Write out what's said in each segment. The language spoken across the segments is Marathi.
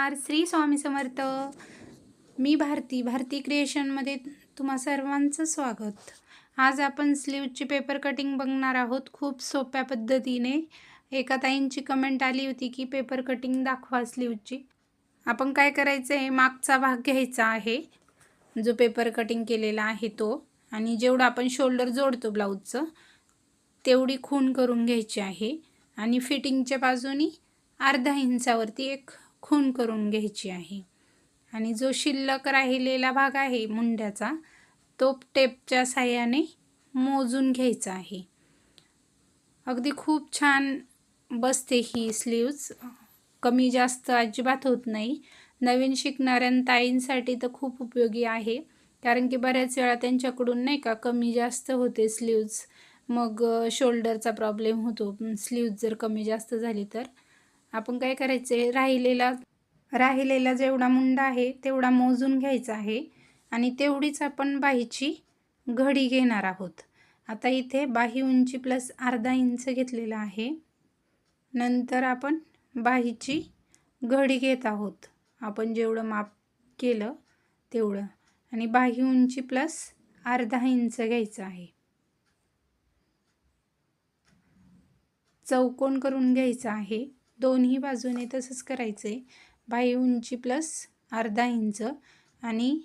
नमस्कार, श्री स्वामी समर्थ. मी भारती क्रिएशनमध्ये तुम्हा सर्वांचं स्वागत. आज आपण स्लीवची पेपर कटिंग बघणार आहोत. खूप सोप्या पद्धतीने. एका ताईंची कमेंट आली होती की पेपर कटिंग दाखवा स्लीवची. आपण काय करायचं आहे, मागचा भाग घ्यायचा आहे जो पेपर कटिंग केलेला आहे तो, आणि जेवढं आपण शोल्डर जोडतो ब्लाऊजचं तेवढी खूण करून घ्यायची आहे. आणि फिटिंगच्या बाजूनी अर्धा इंचावरती एक खूण करून घ्यायची आहे. आणि जो शिल्लक राहिलेला भाग आहे मुंड्याचा तो टेपच्या साहाय्याने मोजून घ्यायचा आहे. अगदी खूप छान बसते ही स्लीव्ज, कमी जास्त अजिबात होत नाही. नवीन शिकणाऱ्या ताईंसाठी तर खूप उपयोगी आहे, कारण की बऱ्याच वेळा त्यांच्याकडून नाही का कमी जास्त होते स्लीव्ज, मग शोल्डरचा प्रॉब्लेम होतो स्लीव्ज जर कमी जास्त झाली तर. आपण काय करायचे, राहिलेला जेवढा मुंडा आहे तेवढा मोजून घ्यायचा आहे आणि तेवढीच आपण बाहीची घडी घेणार आहोत. आता इथे बाही उंची प्लस अर्धा इंच घेतलेला आहे. नंतर आपण बाहीची घडी घेत आहोत, आपण जेवढं माप केलं तेवढं, आणि बाही उंची प्लस अर्धा इंच घ्यायचं आहे. चौकोन करून घ्यायचा आहे दोन्ही बाजूने, तसंच करायचं आहे. बाही उंची प्लस अर्धा इंच आणि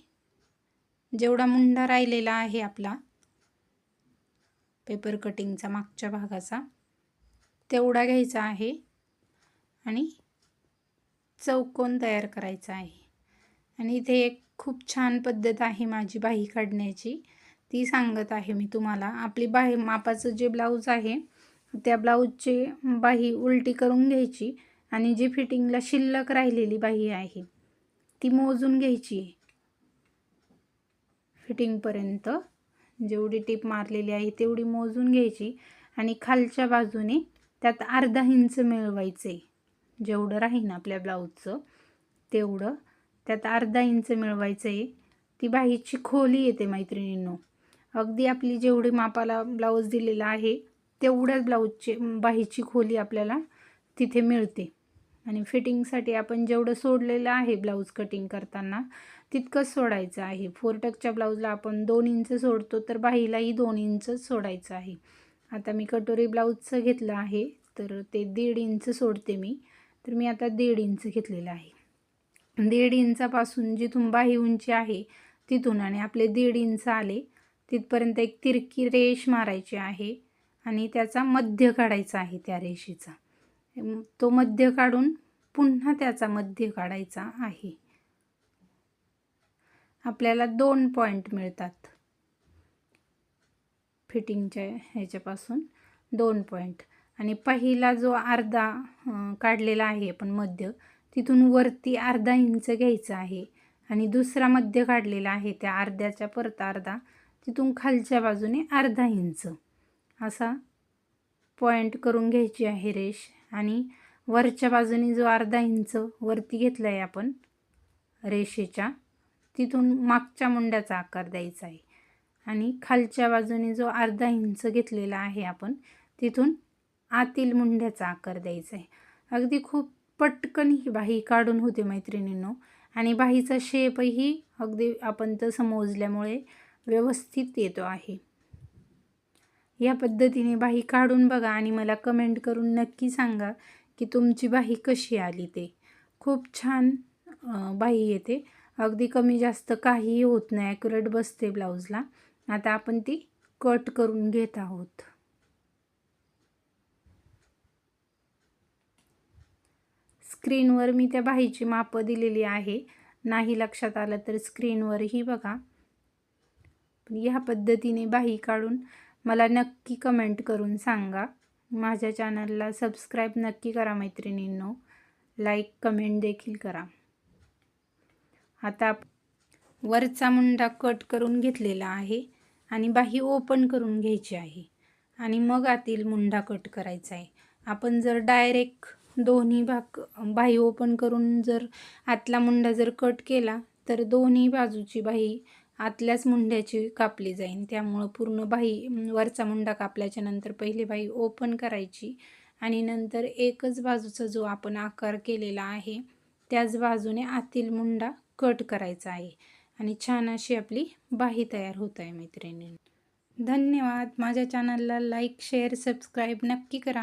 जेवढा मुंडा राहिलेला आहे आपला पेपर कटिंगचा मागच्या भागाचा तेवढा घ्यायचा आहे आणि चौकोन तयार करायचा आहे. आणि इथे एक खूप छान पद्धत आहे माझी बाही काढण्याची, ती सांगत आहे मी तुम्हाला. आपली बाही मापाचं जे ब्लाऊज आहे त्या ब्लाऊजची बाही उलटी करून घ्यायची आणि जी फिटिंगला शिल्लक राहिलेली बाही आहे ती मोजून घ्यायची. फिटिंगपर्यंत जेवढी टिप मारलेली आहे तेवढी मोजून घ्यायची आणि खालच्या बाजूने त्यात अर्धा इंच मिळवायचे. जेवढं राहील ना आपल्या ब्लाऊजचं तेवढं त्यात अर्धा इंच मिळवायचं आहे. ती बाहीची खोली येते मैत्रिणींनो. अगदी आपली जेवढी मापाला ब्लाऊज दिलेला आहे तेवढ्याच ब्लाऊजची बाहीची खोली आपल्याला तिथे मिळते. आणि फिटिंगसाठी आपण जेवढं सोडलेलं आहे ब्लाऊज कटिंग करताना तितकंच सोडायचं आहे. 4 टक्सच्या ब्लाऊजला आपण 2 इंच सोडतो, तर बाहीलाही 2 इंच सोडायचं आहे. आता मी कटोरी ब्लाऊजचं घेतलं आहे तर ते 1.5 इंच सोडते मी, तर मी आता 1.5 इंच घेतलेलं आहे. 1.5 इंचापासून जिथून बाही उंची आहे तिथून आणि आपले 1.5 इंच आले तिथपर्यंत एक तिरकी रेष मारायची आहे आणि त्याचा मध्य काढायचा आहे. त्या रेषेचा तो मध्य काढून पुन्हा त्याचा मध्य काढायचा आहे. आपल्याला 2 पॉईंट मिळतात फिटिंगच्या ह्याच्यापासून, 2 पॉईंट. आणि पहिला जो अर्धा काढलेला आहे आपण मध्य, तिथून वरती अर्धा इंच घ्यायचा आहे आणि दुसरा मध्य काढलेला आहे त्या अर्ध्याच्या परत अर्धा, तिथून खालच्या बाजूने अर्धा इंच असा पॉईंट करून घ्यायची आहे रेष. आणि वरच्या बाजूने जो अर्धा इंच वरती घेतला आहे आपण रेषेच्या, तिथून मागच्या मुंड्याचा आकार द्यायचा आहे. आणि खालच्या बाजूने जो अर्धा इंच घेतलेला आहे आपण तिथून आतील मुंड्याचा आकार द्यायचा आहे. अगदी खूप पटकन ही बाही काढून होते मैत्रिणींनो. आणि बाहीचा शेपही अगदी आपण तसं मोजल्यामुळे व्यवस्थित येतो आहे. या पद्धतीने बाही काढून बघा आणि मला कमेंट करून नक्की सांगा की तुमची बाही कशी आली ते. खूप छान बाही येते, अगदी कमी जास्त काहीही होत नाही, ॲक्युरेट बसते ब्लाऊजला. आता आपण ती कट करून घेत आहोत. स्क्रीनवर मी त्या बाहीची मापं दिलेली आहे, नाही लक्षात आलं तर स्क्रीनवरही बघा. या पद्धतीने बाही काढून मला नक्की कमेंट करून सांगा. माझ्या चॅनलला सबस्क्राईब नक्की करा मैत्रिणींनो, लाईक कमेंट देखील करा. आता वरचा मुंडा कट करून घेतलेला आहे आणि बाही ओपन करून घ्यायची आहे आणि मग आतील मुंडा कट करायचा आहे. आपण जर डायरेक्ट दोन्ही बाही ओपन करून जर आतला मुंडा जर कट केला तर दोन्ही बाजूची बाही आतल्याच मुंड्याची कापली जाईल. त्यामुळं पूर्ण बाही वरचा मुंडा कापल्याच्या नंतर पहिली बाही ओपन करायची आणि नंतर एकच बाजूचा जो आपण आकार केलेला आहे त्याच बाजूने आतील मुंडा कट करायचा आहे आणि छान अशी आपली बाही तयार होत आहे मैत्रिणींनो. धन्यवाद. माझ्या चॅनलला लाईक, शेअर, सबस्क्राईब नक्की करा.